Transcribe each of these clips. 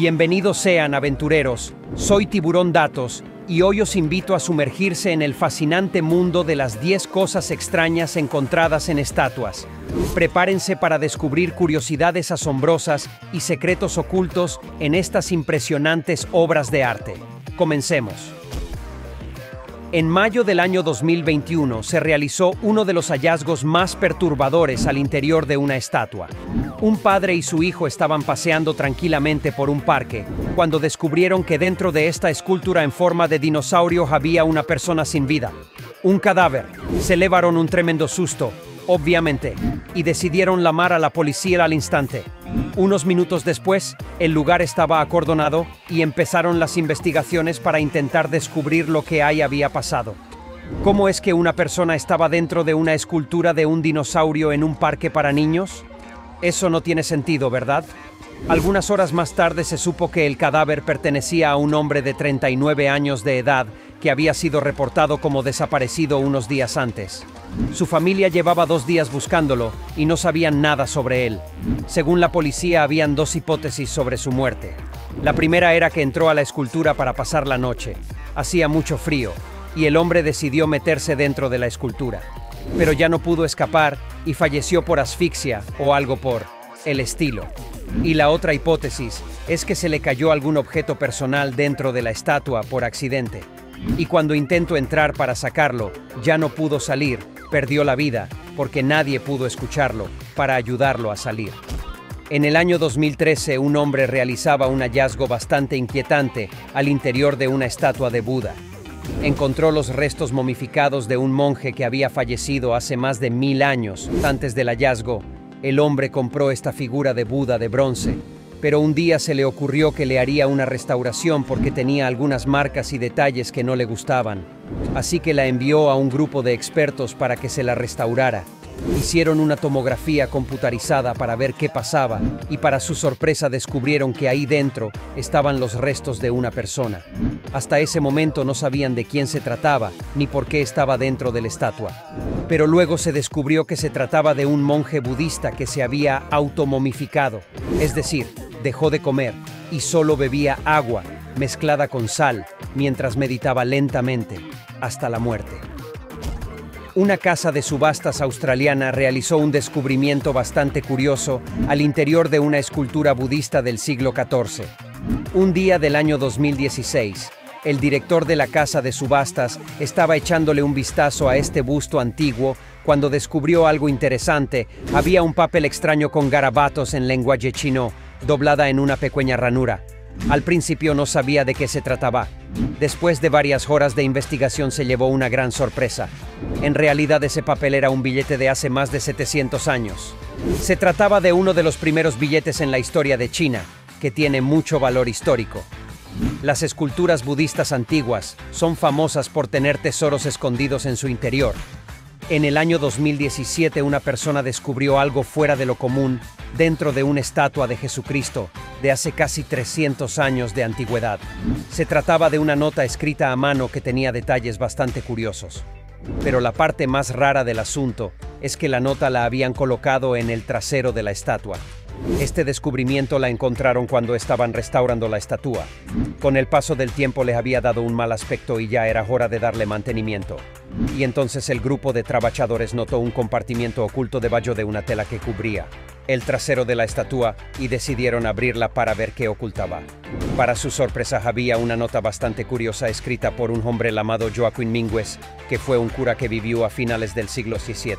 Bienvenidos sean, aventureros. Soy Tiburón Datos y hoy os invito a sumergirse en el fascinante mundo de las 10 cosas extrañas encontradas en estatuas. Prepárense para descubrir curiosidades asombrosas y secretos ocultos en estas impresionantes obras de arte. Comencemos. En mayo del año 2021 se realizó uno de los hallazgos más perturbadores al interior de una estatua. Un padre y su hijo estaban paseando tranquilamente por un parque cuando descubrieron que dentro de esta escultura en forma de dinosaurio había una persona sin vida. Un cadáver. Se llevaron un tremendo susto, obviamente, y decidieron llamar a la policía al instante. Unos minutos después, el lugar estaba acordonado y empezaron las investigaciones para intentar descubrir lo que ahí había pasado. ¿Cómo es que una persona estaba dentro de una escultura de un dinosaurio en un parque para niños? Eso no tiene sentido, ¿verdad? Algunas horas más tarde se supo que el cadáver pertenecía a un hombre de 39 años de edad que había sido reportado como desaparecido unos días antes. Su familia llevaba 2 días buscándolo y no sabían nada sobre él. Según la policía, habían 2 hipótesis sobre su muerte. La primera era que entró a la escultura para pasar la noche. Hacía mucho frío y el hombre decidió meterse dentro de la escultura. Pero ya no pudo escapar y falleció por asfixia o algo por el estilo. Y la otra hipótesis es que se le cayó algún objeto personal dentro de la estatua por accidente. Y cuando intentó entrar para sacarlo, ya no pudo salir, perdió la vida, porque nadie pudo escucharlo para ayudarlo a salir. En el año 2013, un hombre realizaba un hallazgo bastante inquietante al interior de una estatua de Buda. Encontró los restos momificados de un monje que había fallecido hace más de 1000 años. Antes del hallazgo, el hombre compró esta figura de Buda de bronce, pero un día se le ocurrió que le haría una restauración porque tenía algunas marcas y detalles que no le gustaban. Así que la envió a un grupo de expertos para que se la restaurara. Hicieron una tomografía computarizada para ver qué pasaba y para su sorpresa descubrieron que ahí dentro estaban los restos de una persona. Hasta ese momento no sabían de quién se trataba ni por qué estaba dentro de la estatua. Pero luego se descubrió que se trataba de un monje budista que se había automomificado, es decir, dejó de comer y solo bebía agua mezclada con sal mientras meditaba lentamente hasta la muerte. Una casa de subastas australiana realizó un descubrimiento bastante curioso al interior de una escultura budista del siglo XIV. Un día del año 2016, el director de la casa de subastas estaba echándole un vistazo a este busto antiguo cuando descubrió algo interesante. Había un papel extraño con garabatos en lenguaje chino, doblada en una pequeña ranura. Al principio no sabía de qué se trataba. Después de varias horas de investigación se llevó una gran sorpresa. En realidad ese papel era un billete de hace más de 700 años. Se trataba de uno de los primeros billetes en la historia de China, que tiene mucho valor histórico. Las esculturas budistas antiguas son famosas por tener tesoros escondidos en su interior. En el año 2017 una persona descubrió algo fuera de lo común dentro de una estatua de Jesucristo de hace casi 300 años de antigüedad. Se trataba de una nota escrita a mano que tenía detalles bastante curiosos. Pero la parte más rara del asunto es que la nota la habían colocado en el trasero de la estatua. Este descubrimiento la encontraron cuando estaban restaurando la estatua. Con el paso del tiempo le había dado un mal aspecto y ya era hora de darle mantenimiento. Y entonces el grupo de trabajadores notó un compartimiento oculto debajo de una tela que cubría el trasero de la estatua y decidieron abrirla para ver qué ocultaba. Para su sorpresa había una nota bastante curiosa escrita por un hombre llamado Joaquín Mínguez, que fue un cura que vivió a finales del siglo XVII.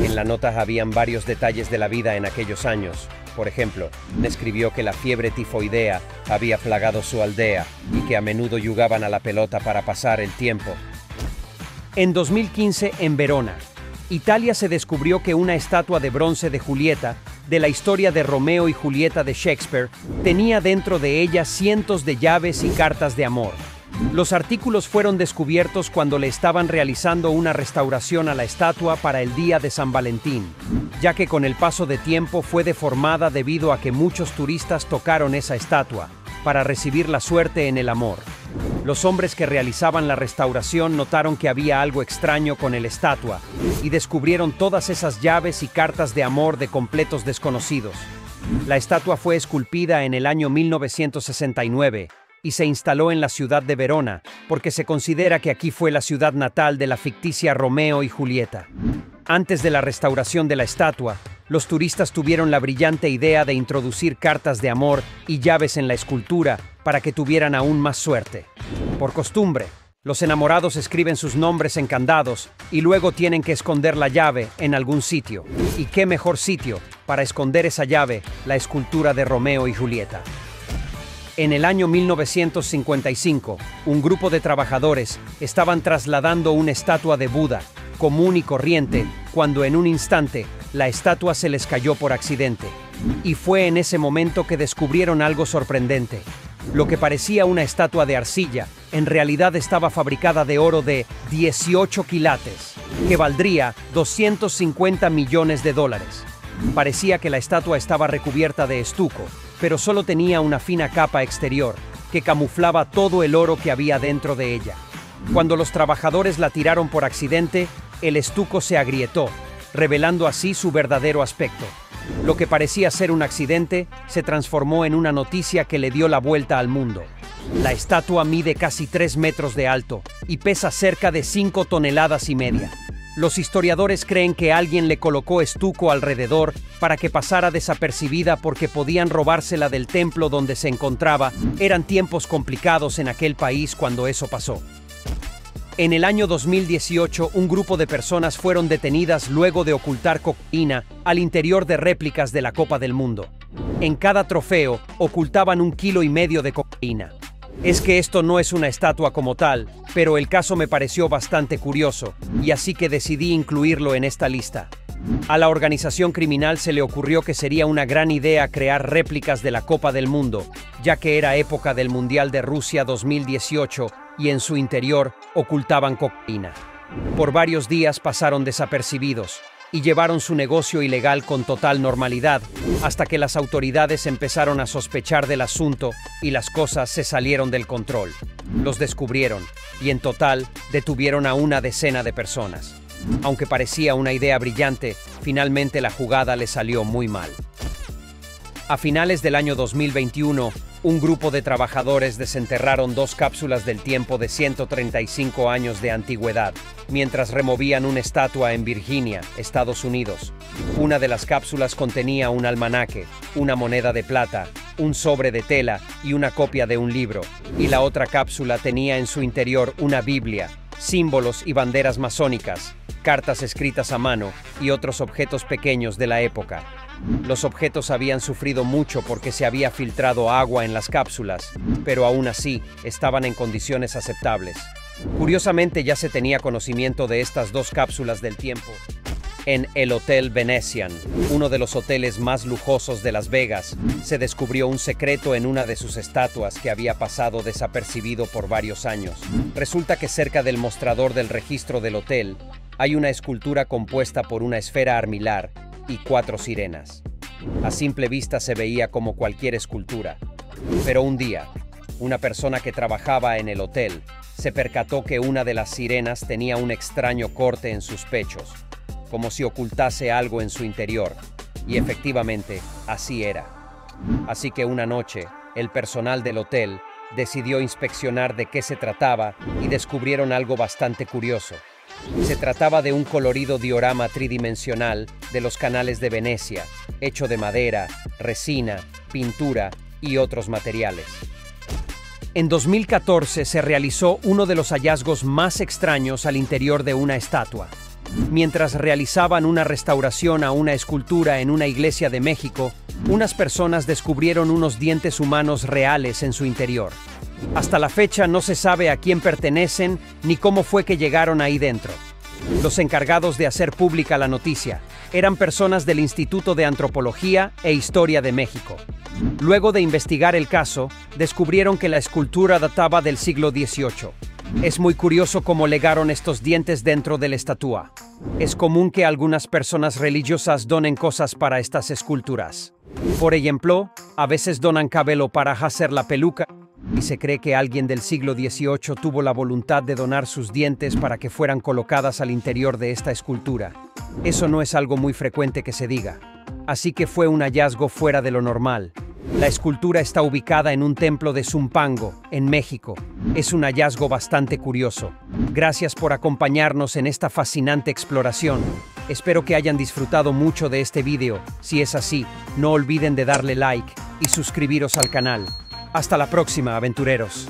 En la nota habían varios detalles de la vida en aquellos años. Por ejemplo, describió que la fiebre tifoidea había plagado su aldea y que a menudo jugaban a la pelota para pasar el tiempo. En 2015, en Verona, Italia, se descubrió que una estatua de bronce de Julieta, de la historia de Romeo y Julieta de Shakespeare, tenía dentro de ella cientos de llaves y cartas de amor. Los artículos fueron descubiertos cuando le estaban realizando una restauración a la estatua para el día de San Valentín, ya que con el paso de tiempo fue deformada debido a que muchos turistas tocaron esa estatua para recibir la suerte en el amor. Los hombres que realizaban la restauración notaron que había algo extraño con la estatua y descubrieron todas esas llaves y cartas de amor de completos desconocidos. La estatua fue esculpida en el año 1969 y se instaló en la ciudad de Verona, porque se considera que aquí fue la ciudad natal de la ficticia Romeo y Julieta. Antes de la restauración de la estatua, los turistas tuvieron la brillante idea de introducir cartas de amor y llaves en la escultura para que tuvieran aún más suerte. Por costumbre, los enamorados escriben sus nombres en candados y luego tienen que esconder la llave en algún sitio. ¿Y qué mejor sitio para esconder esa llave, la escultura de Romeo y Julieta? En el año 1955, un grupo de trabajadores estaban trasladando una estatua de Buda, común y corriente, cuando en un instante la estatua se les cayó por accidente. Y fue en ese momento que descubrieron algo sorprendente. Lo que parecía una estatua de arcilla, en realidad estaba fabricada de oro de 18 quilates, que valdría $250 millones. Parecía que la estatua estaba recubierta de estuco, pero solo tenía una fina capa exterior, que camuflaba todo el oro que había dentro de ella. Cuando los trabajadores la tiraron por accidente, el estuco se agrietó, revelando así su verdadero aspecto. Lo que parecía ser un accidente se transformó en una noticia que le dio la vuelta al mundo. La estatua mide casi 3 metros de alto y pesa cerca de 5,5 toneladas. Los historiadores creen que alguien le colocó estuco alrededor para que pasara desapercibida porque podían robársela del templo donde se encontraba. Eran tiempos complicados en aquel país cuando eso pasó. En el año 2018, un grupo de personas fueron detenidas luego de ocultar cocaína al interior de réplicas de la Copa del Mundo. En cada trofeo ocultaban 1,5 kilos de cocaína. Es que esto no es una estatua como tal, pero el caso me pareció bastante curioso, y así que decidí incluirlo en esta lista. A la organización criminal se le ocurrió que sería una gran idea crear réplicas de la Copa del Mundo, ya que era época del Mundial de Rusia 2018 y en su interior ocultaban cocaína. Por varios días pasaron desapercibidos y llevaron su negocio ilegal con total normalidad, hasta que las autoridades empezaron a sospechar del asunto y las cosas se salieron del control. Los descubrieron y en total detuvieron a una decena de personas. Aunque parecía una idea brillante, finalmente la jugada le salió muy mal. A finales del año 2021, un grupo de trabajadores desenterraron 2 cápsulas del tiempo de 135 años de antigüedad, mientras removían una estatua en Virginia, Estados Unidos. Una de las cápsulas contenía un almanaque, una moneda de plata, un sobre de tela y una copia de un libro, y la otra cápsula tenía en su interior una Biblia, símbolos y banderas masónicas, cartas escritas a mano y otros objetos pequeños de la época. Los objetos habían sufrido mucho porque se había filtrado agua en las cápsulas, pero aún así estaban en condiciones aceptables. Curiosamente, ya se tenía conocimiento de estas 2 cápsulas del tiempo. En el Hotel Venetian, uno de los hoteles más lujosos de Las Vegas, se descubrió un secreto en una de sus estatuas que había pasado desapercibido por varios años. Resulta que cerca del mostrador del registro del hotel hay una escultura compuesta por una esfera armilar y 4 sirenas. A simple vista se veía como cualquier escultura, pero un día, una persona que trabajaba en el hotel se percató que una de las sirenas tenía un extraño corte en sus pechos, como si ocultase algo en su interior, y efectivamente así era. Así que una noche, el personal del hotel decidió inspeccionar de qué se trataba y descubrieron algo bastante curioso. Se trataba de un colorido diorama tridimensional de los canales de Venecia, hecho de madera, resina, pintura y otros materiales. En 2014 se realizó uno de los hallazgos más extraños al interior de una estatua. Mientras realizaban una restauración a una escultura en una iglesia de México, unas personas descubrieron unos dientes humanos reales en su interior. Hasta la fecha no se sabe a quién pertenecen ni cómo fue que llegaron ahí dentro. Los encargados de hacer pública la noticia eran personas del Instituto de Antropología e Historia de México. Luego de investigar el caso, descubrieron que la escultura databa del siglo XVIII. Es muy curioso cómo legaron estos dientes dentro de la estatua. Es común que algunas personas religiosas donen cosas para estas esculturas. Por ejemplo, a veces donan cabello para hacer la peluca, y se cree que alguien del siglo XVIII tuvo la voluntad de donar sus dientes para que fueran colocadas al interior de esta escultura. Eso no es algo muy frecuente que se diga. así que fue un hallazgo fuera de lo normal. La escultura está ubicada en un templo de Zumpango, en México. Es un hallazgo bastante curioso. Gracias por acompañarnos en esta fascinante exploración. Espero que hayan disfrutado mucho de este video. Si es así, no olviden de darle like y suscribiros al canal. Hasta la próxima, aventureros.